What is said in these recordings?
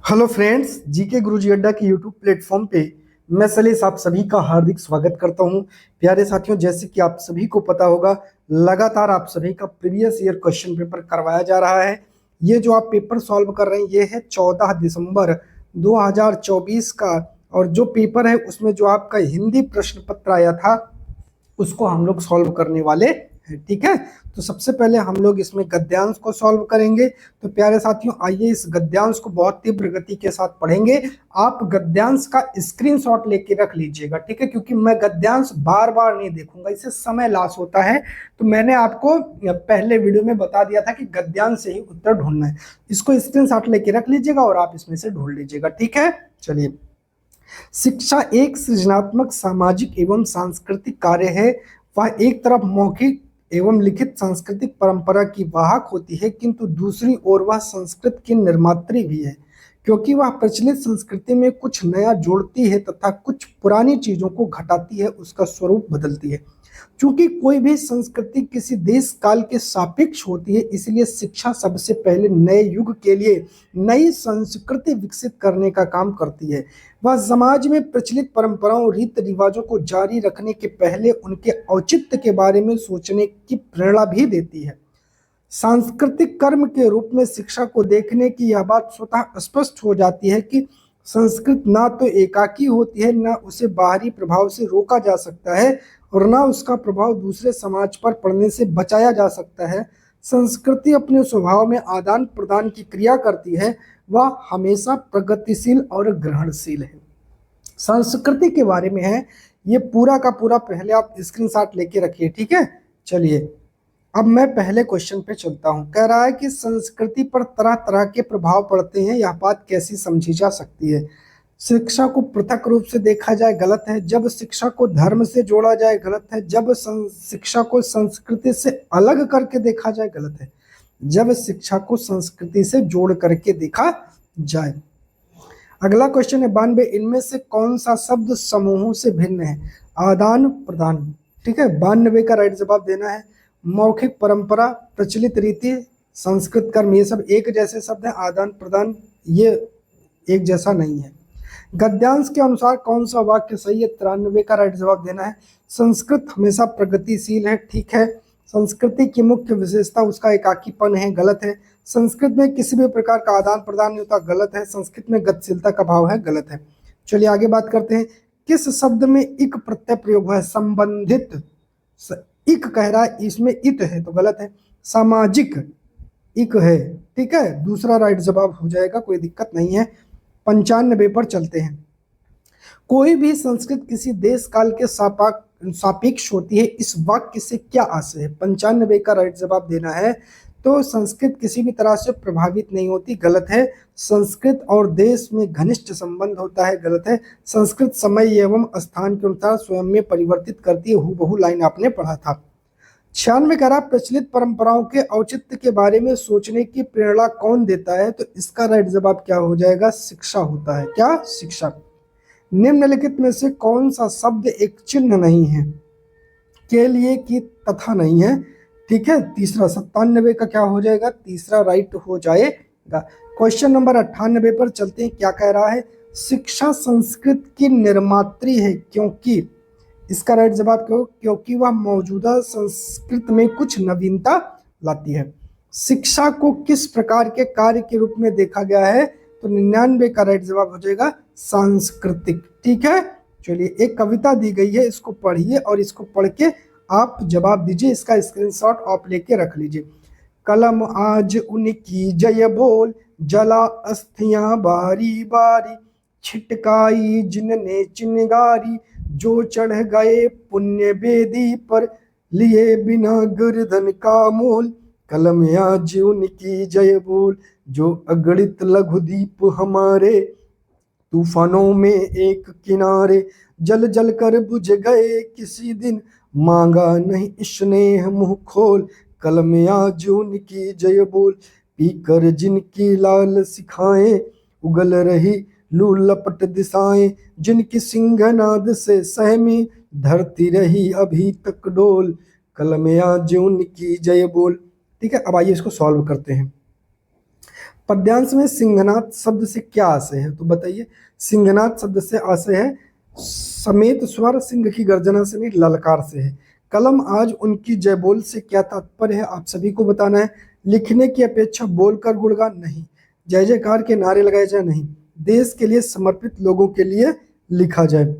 Hello friends, GK गुरुजी अड्डा के YouTube platform पे मैं सलेस आप सभी का हार्दिक स्वागत करता हूं। प्यारे साथियों, जैसे कि आप सभी को पता होगा, लगातार आप सभी का प्रीवियस ईयर क्वेश्चन पेपर करवाया जा रहा है। ये जो आप पेपर सॉल्व कर रहे हैं ये है 14 दिसंबर 2024 का। और जो पेपर है उसमें जो आपका हिंदी प्रश्न पत्र आया था उसको हम लोग सॉल्व करने वाले हैं। ठीक है, तो सबसे पहले हम लोग इसमें गद्यांश को सॉल्व करेंगे। तो प्यारे साथियों, आइए इस गद्यांश को बहुत तीव्र गति के साथ पढ़ेंगे। आप गद्यांश का स्क्रीनशॉट लेके रख लीजिएगा, ठीक है, क्योंकि मैं गद्यांश बार बार नहीं देखूंगा, इससे समय लॉस होता है। तो मैंने आपको पहले वीडियो में बता दिया था कि गद्यांश से ही उत्तर ढूंढना है। इसको स्क्रीनशॉट लेके रख लीजिएगा और आप इसमें से ढूंढ लीजिएगा। ठीक है, चलिए। शिक्षा एक सृजनात्मक, सामाजिक एवं सांस्कृतिक कार्य है। वह एक तरफ मौखिक एवं लिखित सांस्कृतिक परंपरा की वाहक होती है, किंतु दूसरी ओर वह संस्कृत की निर्मात्री भी है, क्योंकि वह प्रचलित संस्कृति में कुछ नया जोड़ती है तथा कुछ पुरानी चीजों को घटाती है, उसका स्वरूप बदलती है। चूंकि कोई भी संस्कृति किसी देश काल के सापेक्ष होती है, इसलिए शिक्षा सबसे पहले नए युग के लिए नई संस्कृति विकसित करने का काम करती है। वह समाज में प्रचलित परंपराओं, रीति रिवाजों को जारी रखने के पहले उनके औचित्य के बारे में सोचने की प्रेरणा भी देती है। सांस्कृतिक कर्म के रूप में शिक्षा को देखने की यह बात स्वतः स्पष्ट हो जाती है कि संस्कृत ना तो एकाकी होती है, ना उसे बाहरी प्रभाव से रोका जा सकता है और ना उसका प्रभाव दूसरे समाज पर पड़ने से बचाया जा सकता है। संस्कृति अपने स्वभाव में आदान प्रदान की क्रिया करती है, वह हमेशा प्रगतिशील और ग्रहणशील है। संस्कृति के बारे में है ये पूरा का पूरा, पहले आप स्क्रीनशॉट लेके रखिए। ठीक है, चलिए अब मैं पहले क्वेश्चन पे चलता हूं। कह रहा है कि संस्कृति पर तरह तरह के प्रभाव पड़ते हैं, यह बात कैसी समझी जा सकती है। शिक्षा को पृथक रूप से देखा जाए गलत है, जब शिक्षा को धर्म से जोड़ा जाए गलत है, जब शिक्षा को संस्कृति से अलग करके देखा जाए गलत है, जब शिक्षा को संस्कृति से जोड़ करके देखा जाए। अगला क्वेश्चन है 92, इनमें से कौन सा शब्द समूहों से भिन्न है। आदान प्रदान, ठीक है, 92 का राइट जवाब देना है। मौखिक परंपरा, प्रचलित रीति, संस्कृत कर्म, ये सब एक जैसे शब्द हैं। आदान प्रदान ये एक जैसा नहीं है। गद्यांश के अनुसार कौन सा वाक्य सही है। 93 का राइट जवाब देना है। संस्कृत हमेशा प्रगतिशील है, ठीक है। संस्कृति की मुख्य विशेषता उसका एकाकीपन है, गलत है। संस्कृत में किसी भी प्रकार का आदान प्रदान नहीं होता, गलत है। संस्कृत में गतिशीलता का भाव है, गलत है। चलिए आगे बात करते हैं। किस शब्द में इक प्रत्यय प्रयोग हुआ है। संबंधित, इक कह रहा है, इसमें इत है तो गलत है। सामाजिक इक है, ठीक है, दूसरा राइट जवाब हो जाएगा, कोई दिक्कत नहीं है। 95 पर चलते हैं। कोई भी संस्कृत किसी देश काल के सापेक्ष होती है, इस वाक्य से क्या आशय है। 95 का राइट जवाब देना है। तो संस्कृत किसी भी तरह से प्रभावित नहीं होती, गलत है। संस्कृत और देश में घनिष्ठ संबंध होता है, गलत है। संस्कृत समय एवं स्थान के अनुसार स्वयं में परिवर्तित करती है, हूबहू लाइन आपने पढ़ा था। 96 कह रहा, प्रचलित परंपराओं के औचित्य के बारे में सोचने की प्रेरणा कौन देता है। तो इसका राइट जवाब क्या हो जाएगा, शिक्षा होता है। क्या, शिक्षा। निम्नलिखित में से कौन सा शब्द एक चिन्ह नहीं है। के लिए की तथा नहीं है, ठीक है। तीसरा 97 का क्या हो जाएगा, तीसरा राइट हो जाएगा। क्वेश्चन नंबर 98 पर चलते हैं। क्या कह रहा है, शिक्षा संस्कृत की निर्मात्री है, क्योंकि, इसका राइट जवाब क्यों, क्योंकि वह मौजूदा संस्कृत में कुछ नवीनता लाती है। शिक्षा को किस प्रकार के कार्य के रूप में देखा गया है। तो 99 का राइट जवाब हो जाएगा सांस्कृतिक, ठीक है। चलिए एक कविता दी गई है, इसको पढ़िए और इसको पढ़ के आप जवाब दीजिए। इसका स्क्रीनशॉट आप लेके रख लीजिए। कलम आज उनकी जय बोल, जला अस्थियां बारी बारी, छिटकाई जिनने चिनगारी, जो चढ़ गए पुण्य वेदी पर, लिए बिना गर्दन का मोल। कलम आज उनकी जय बोल, जो अगणित लघुदीप हमारे, तूफानों में एक किनारे, जल जल कर बुझ गए किसी दिन, मांगा नहीं स्नेह मुंह खोल। कलम आज उनकी जय बोल, पीकर जिनकी लाल सिखाएं, उगल रही लू लपट दिशाएं, जिनकी सिंहनाद से सहमी, धरती रही अभी तक डोल। कलम आज उनकी जय बोल, ठीक है। अब आइए इसको सॉल्व करते हैं। पद्यांश में सिंहनाद शब्द से क्या आशय है, तो बताइए। सिंहनाद शब्द से आशय है समेत स्वर, सिंह की गर्जना से नहीं, ललकार से है। कलम आज उनकी जय बोल से क्या तात्पर्य है, आप सभी को बताना है। लिखने की अपेक्षा बोलकर गुणगान नहीं, जय जयकार के नारे लगाए जाए नहीं, देश के लिए समर्पित लोगों के लिए लिखा जाए।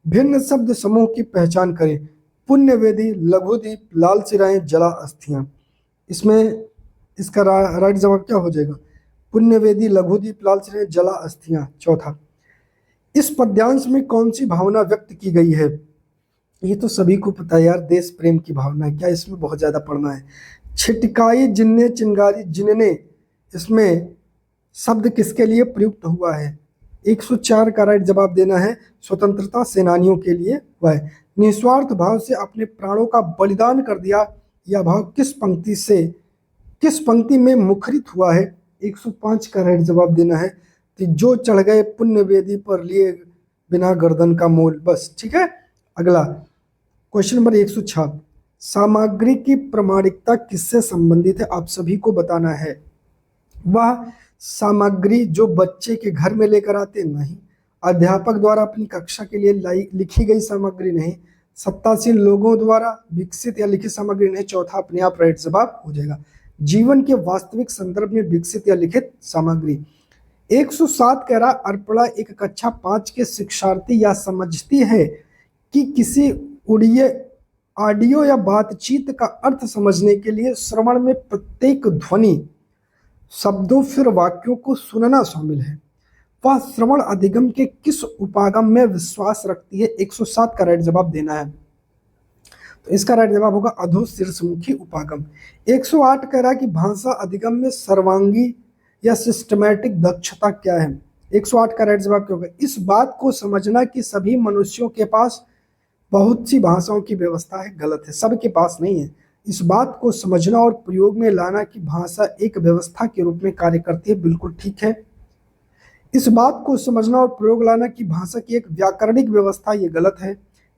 भिन्न शब्द समूह की पहचान करें, पुण्य वेदी, लघुदीप, लाल सिराएं, जला अस्थियां। इसमें इसका राइट जवाब क्या हो जाएगा, पुण्य वेदी, लघुदीप, लाल सिराएं, जला अस्थियां। चौथा, इस पद्यांश में कौन सी भावना व्यक्त की गई है, ये तो सभी को पता है यार, देश प्रेम की भावना है, क्या इसमें बहुत ज्यादा पढ़ना है। छिटकाई जिनने चिंगारी जिनने, इसमें शब्द किसके लिए प्रयुक्त हुआ है, 104 का राइट जवाब देना है स्वतंत्रता सेनानियों के लिए वह। निस्वार्थ भाव से अपने प्राणों का बलिदान कर दिया, यह भाव किस पंक्ति में मुखरित हुआ है, 105 का राइट जवाब देना है कि जो चढ़ गए पुण्य वेदी पर लिए बिना गर्दन का मोल, बस। ठीक है, अगला क्वेश्चन नंबर 106, सामग्री की प्रामाणिकता किससे संबंधित है, आप सभी को बताना है। वह सामग्री जो बच्चे के घर में लेकर आते नहीं, अध्यापक द्वारा अपनी कक्षा के लिए लिखी गई सामग्री नहीं, सत्तासीन लोगों द्वारा विकसित या लिखित सामग्री नहीं। चौथा अपने आप राइट जवाब हो जाएगा, जीवन के वास्तविक संदर्भ में विकसित या लिखित सामग्री। 107 कह रहा, अर्पणा एक कक्षा 5 के शिक्षार्थी या समझती है कि किसी ऑडियो या बातचीत का अर्थ समझने के लिए श्रवण में प्रत्येक ध्वनि, शब्दों फिर वाक्यों को सुनना शामिल है। वह श्रवण अधिगम के किस उपागम में विश्वास रखती है, 107 का राइट जवाब देना है। तो इसका राइट जवाब होगा अधोशीर्षमुखी उपागम। 108 कह रहा है कि भाषा अधिगम में सर्वांगी या सिस्टमैटिक दक्षता क्या है, 108 का राइट जवाब क्या होगा, इस बात को समझना कि सभी मनुष्यों के पास बहुत सी भाषाओं की व्यवस्था है, गलत है, सबके पास नहीं है। इस बात को समझना और प्रयोग में लाना कि भाषा एक व्यवस्था के रूप में कार्य करती है, बिल्कुल ठीक है। इस बात को समझना और प्रयोग लाना कि भाषा की एक व्याकरणिक व्यवस्था, ये गलत है।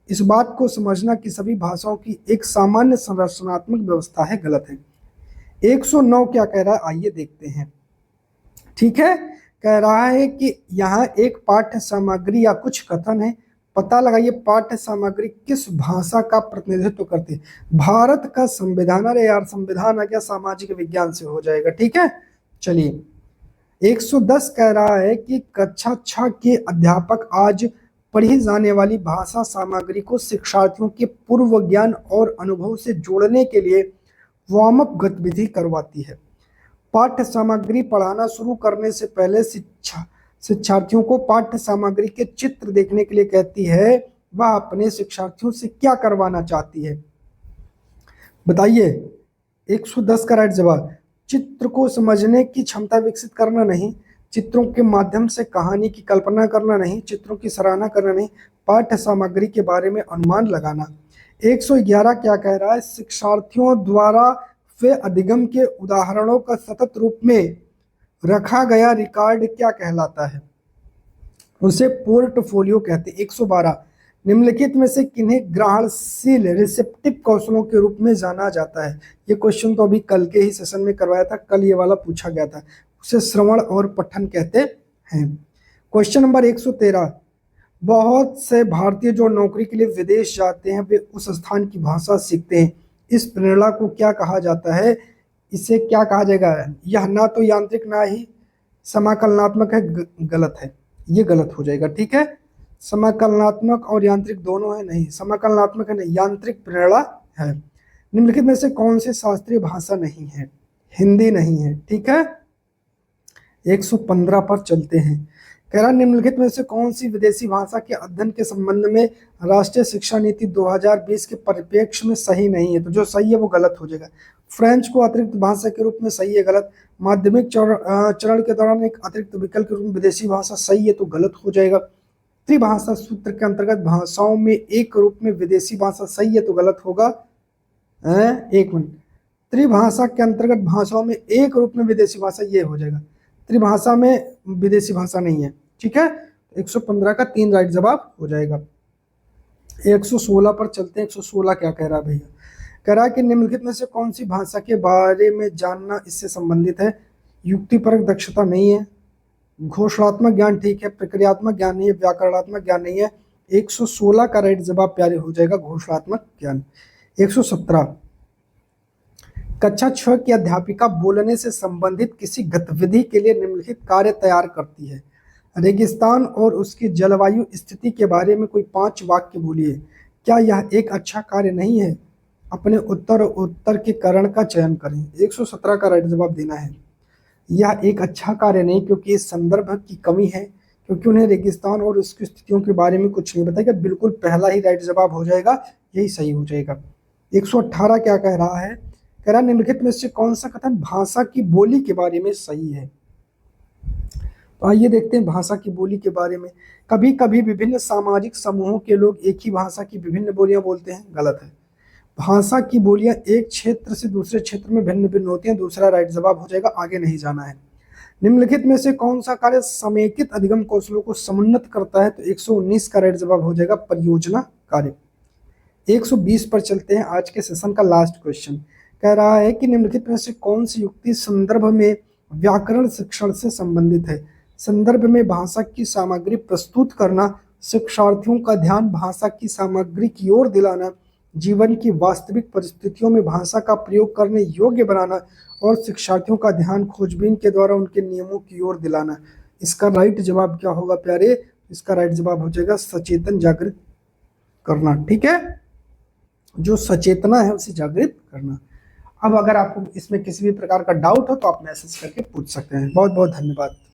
इस बात को समझना कि सभी भाषाओं की एक सामान्य संरचनात्मक व्यवस्था है, गलत है। 109 क्या कह रहा है, आइए देखते हैं। ठीक है, कह रहा है कि यहाँ एक पाठ्य सामग्री या कुछ कथन है, पता लगाइए पाठ्य सामग्री किस भाषा का प्रतिनिधित्व करती है। भारत का संविधान, अरे यार संविधान आ गया, सामाजिक विज्ञान से हो जाएगा। ठीक है, चलिए 110 कह रहा है कि कक्षा 6 के अध्यापक आज पढ़ी जाने वाली भाषा सामग्री को शिक्षार्थियों के पूर्व ज्ञान और अनुभव से जोड़ने के लिए वार्म अप गतिविधि करवाती है। पाठ्य सामग्री पढ़ाना शुरू करने से पहले शिक्षार्थियों को पाठ्य सामग्री के चित्र देखने के लिए कहती है। वह अपने शिक्षार्थियों से क्या करवाना चाहती है, बताइए। 110 का राइट जवाब, चित्र को समझने की क्षमता विकसित करना नहीं, चित्रों के माध्यम से कहानी की कल्पना करना नहीं, चित्रों की सराहना करना नहीं, पाठ्य सामग्री के बारे में अनुमान लगाना। 111 क्या कह रहा है, शिक्षार्थियों द्वारा वे अधिगम के उदाहरणों का सतत रूप में रखा गया रिकॉर्ड क्या कहलाता है, उसे पोर्टफोलियो कहते हैं। 112, निम्नलिखित में से किन्हें ग्रहणशील रिसेप्टिव कौशलों के रूप में जाना जाता है। ये क्वेश्चन तो अभी कल के ही सेशन में करवाया था, कल ये वाला पूछा गया था, उसे श्रवण और पठन कहते हैं। क्वेश्चन नंबर 113, बहुत से भारतीय जो नौकरी के लिए विदेश जाते हैं वे उस स्थान की भाषा सीखते हैं, इस प्रेरणा को क्या कहा जाता है, इसे क्या कहा जाएगा। यह ना तो यांत्रिक ना ही समाकलनात्मक है, गलत है, ये गलत हो जाएगा। ठीक है, समाकलनात्मक और यांत्रिक दोनों है, नहीं समाकलनात्मक है, नहीं यांत्रिक प्रेरणा है। निम्नलिखित में से कौन सी शास्त्रीय भाषा नहीं है, हिंदी नहीं है। ठीक है, 115 पर चलते हैं। कह रहा निम्नलिखित में से कौन सी विदेशी भाषा के अध्ययन के संबंध में राष्ट्रीय शिक्षा नीति 2020 के परिप्रेक्ष्य में सही नहीं है, तो जो सही है वो गलत हो जाएगा। फ्रेंच को अतिरिक्त भाषा के रूप में सही है, गलत। माध्यमिक चरण के दौरान एक अतिरिक्त विकल्प के रूप में विदेशी भाषा सही है, तो गलत हो जाएगा। त्रिभाषा सूत्र के अंतर्गत भाषाओं में एक रूप में विदेशी भाषा सही है, तो गलत होगा। एक मिनट, त्रिभाषा के अंतर्गत भाषाओं में एक रूप में विदेशी भाषा, ये हो जाएगा। त्रिभाषा में विदेशी भाषा नहीं है। ठीक है, 115 का 3 राइट जवाब हो जाएगा। 116 पर चलते हैं। 116 क्या कह रहा है भैया, कह रहा है कि निम्नलिखित में से कौन सी भाषा के बारे में जानना इससे संबंधित है। युक्तिपरक दक्षता नहीं है, घोषणात्मक ज्ञान ठीक है, प्रक्रियात्मक ज्ञान नहीं है, व्याकरणात्मक ज्ञान नहीं है। 116 का राइट जवाब प्यारे हो जाएगा घोषणात्मक ज्ञान। 117, कक्षा 6 की अध्यापिका बोलने से संबंधित किसी गतिविधि के लिए निम्नलिखित कार्य तैयार करती है। रेगिस्तान और उसकी जलवायु स्थिति के बारे में कोई 5 वाक्य बोलिए। क्या यह एक अच्छा कार्य नहीं है? अपने उत्तर और उत्तर के कारण का चयन करें। 117 का राइट जवाब देना है। यह एक अच्छा कार्य नहीं, क्योंकि इस संदर्भ की कमी है, क्योंकि उन्हें रेगिस्तान और उसकी स्थितियों के बारे में कुछ नहीं बताया। बिल्कुल पहला ही राइट जवाब हो जाएगा, यही सही हो जाएगा। 118 क्या कह रहा है? कह रहा निम्नलिखित में से कौन सा कथन भाषा की बोली के बारे में सही है? तो आइए देखते हैं भाषा की बोली के बारे में। कभी कभी विभिन्न सामाजिक समूहों के लोग एक ही भाषा की विभिन्न बोलियां बोलते हैं, गलत है। भाषा की बोलियां एक क्षेत्र से दूसरे क्षेत्र में भिन्न भिन्न होती हैं, दूसरा राइट जवाब हो जाएगा, आगे नहीं जाना है। निम्नलिखित में से कौन सा कार्य समेकित अधिगम कौशलों को समुन्नत करता है? तो 119 का राइट जवाब हो जाएगा परियोजना कार्य। 120 पर चलते हैं, आज के सेशन का लास्ट क्वेश्चन। कह रहा है कि निम्नलिखित में से कौन सी युक्ति संदर्भ में व्याकरण शिक्षण से संबंधित है? संदर्भ में भाषा की सामग्री प्रस्तुत करना, शिक्षार्थियों का ध्यान भाषा की सामग्री की ओर दिलाना, जीवन की वास्तविक परिस्थितियों में भाषा का प्रयोग करने योग्य बनाना, और शिक्षार्थियों का ध्यान खोजबीन के द्वारा उनके नियमों की ओर दिलाना। इसका राइट जवाब क्या होगा प्यारे? इसका राइट जवाब हो जाएगा सचेतन जागृत करना। ठीक है, जो सचेतना है उसे जागृत करना। अब अगर आपको इसमें किसी भी प्रकार का डाउट हो तो आप मैसेज करके पूछ सकते हैं। बहुत बहुत धन्यवाद।